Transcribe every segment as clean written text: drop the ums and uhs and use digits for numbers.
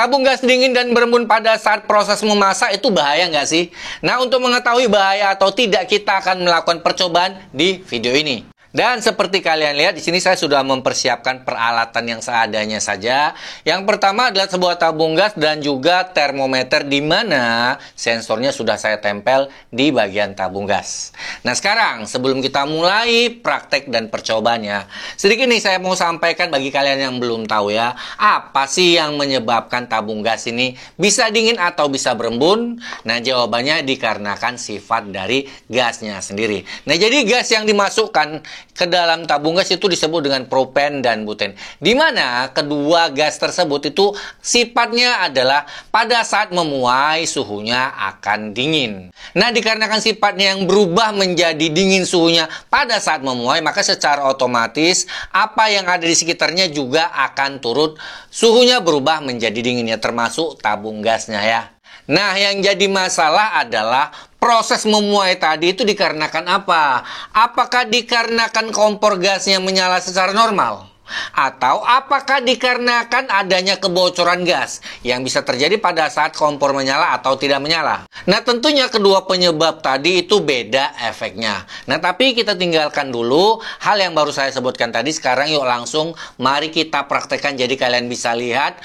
Tabung gas dingin dan berembun pada saat proses memasak itu bahaya nggak sih? Nah, untuk mengetahui bahaya atau tidak, kita akan melakukan percobaan di video ini. Dan seperti kalian lihat di sini saya sudah mempersiapkan peralatan yang seadanya saja. Yang pertama adalah sebuah tabung gas dan juga termometer di mana sensornya sudah saya tempel di bagian tabung gas. Nah, sekarang sebelum kita mulai praktek dan percobaannya, sedikit nih saya mau sampaikan bagi kalian yang belum tahu ya, apa sih yang menyebabkan tabung gas ini bisa dingin atau bisa berembun? Nah, jawabannya dikarenakan sifat dari gasnya sendiri. Nah, jadi gas yang dimasukkan ke dalam tabung gas itu disebut dengan propen dan buten. Di mana kedua gas tersebut itu sifatnya adalah pada saat memuai suhunya akan dingin. Nah, dikarenakan sifatnya yang berubah menjadi dingin suhunya pada saat memuai, maka secara otomatis apa yang ada di sekitarnya juga akan turut suhunya berubah menjadi dinginnya, termasuk tabung gasnya ya. Nah, yang jadi masalah adalah proses memuai tadi itu dikarenakan apa? Apakah dikarenakan kompor gasnya menyala secara normal? Atau apakah dikarenakan adanya kebocoran gas yang bisa terjadi pada saat kompor menyala atau tidak menyala? Nah, tentunya kedua penyebab tadi itu beda efeknya. Nah, tapi kita tinggalkan dulu hal yang baru saya sebutkan tadi. Sekarang yuk langsung mari kita praktekkan jadi kalian bisa lihat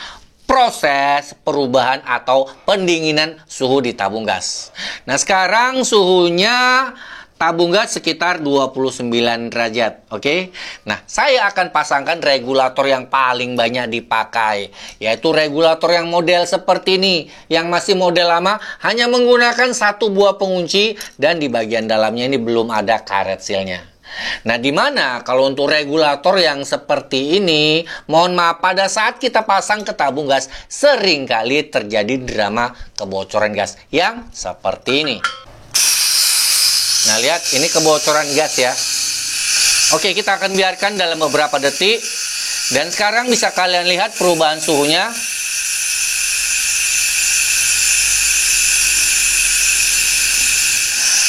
proses perubahan atau pendinginan suhu di tabung gas. Nah, sekarang suhunya tabung gas sekitar 29 derajat, oke? Nah, saya akan pasangkan regulator yang paling banyak dipakai, yaitu regulator yang model seperti ini. Yang masih model lama hanya menggunakan satu buah pengunci dan di bagian dalamnya ini belum ada karet sealnya. Nah, di mana kalau untuk regulator yang seperti ini, mohon maaf, pada saat kita pasang ke tabung gas seringkali terjadi drama kebocoran gas yang seperti ini. Nah, lihat ini kebocoran gas ya. Oke, kita akan biarkan dalam beberapa detik. Dan sekarang bisa kalian lihat perubahan suhunya.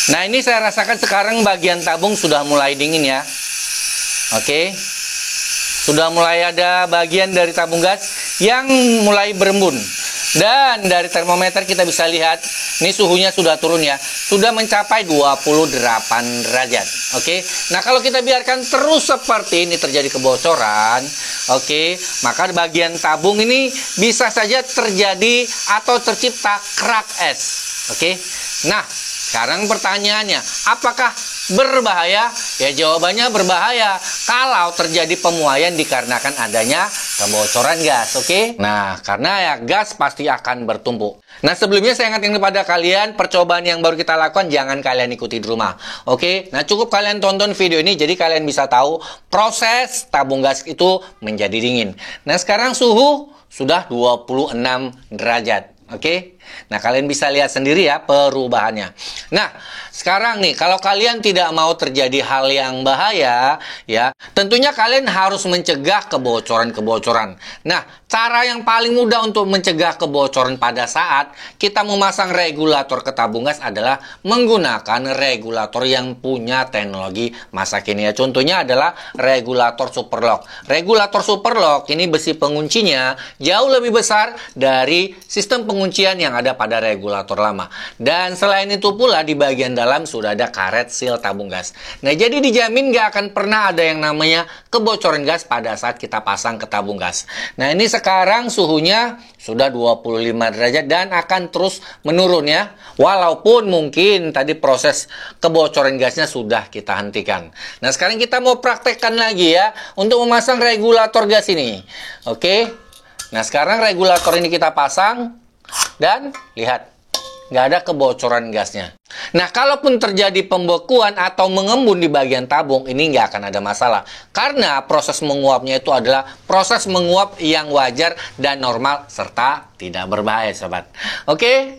Nah, ini saya rasakan sekarang bagian tabung sudah mulai dingin ya. Oke. Sudah mulai ada bagian dari tabung gas yang mulai berembun. Dan dari termometer kita bisa lihat, ini suhunya sudah turun ya. Sudah mencapai 28 derajat. Oke. Nah, kalau kita biarkan terus seperti ini terjadi kebocoran, oke, maka bagian tabung ini bisa saja terjadi atau tercipta kerak es. Oke. Nah, sekarang pertanyaannya, apakah berbahaya? Ya, jawabannya berbahaya kalau terjadi pemuaian dikarenakan adanya kebocoran gas, oke? Nah, karena ya gas pasti akan bertumpuk. Nah, sebelumnya saya ingatkan kepada kalian, percobaan yang baru kita lakukan jangan kalian ikuti di rumah, oke? Nah, cukup kalian tonton video ini jadi kalian bisa tahu proses tabung gas itu menjadi dingin. Nah, sekarang suhu sudah 26 derajat. Oke, nah kalian bisa lihat sendiri ya perubahannya. Nah, sekarang nih kalau kalian tidak mau terjadi hal yang bahaya, ya tentunya kalian harus mencegah kebocoran-kebocoran. Nah, cara yang paling mudah untuk mencegah kebocoran pada saat kita memasang regulator ke tabung gas adalah menggunakan regulator yang punya teknologi masa kini ya. Contohnya adalah regulator superlock. Regulator superlock ini besi penguncinya jauh lebih besar dari sistem penguncian yang ada pada regulator lama. Dan selain itu pula di bagian dalam sudah ada karet seal tabung gas. Nah, jadi dijamin nggak akan pernah ada yang namanya kebocoran gas pada saat kita pasang ke tabung gas. Nah, ini sekarang suhunya sudah 25 derajat dan akan terus menurun ya. Walaupun mungkin tadi proses kebocoran gasnya sudah kita hentikan. Nah, sekarang kita mau praktekkan lagi ya untuk memasang regulator gas ini. Oke. Nah, sekarang regulator ini kita pasang. Dan lihat, nggak ada kebocoran gasnya. Nah, kalaupun terjadi pembekuan atau mengembun di bagian tabung, ini nggak akan ada masalah. Karena proses menguapnya itu adalah proses menguap yang wajar dan normal serta tidak berbahaya, sobat. Oke?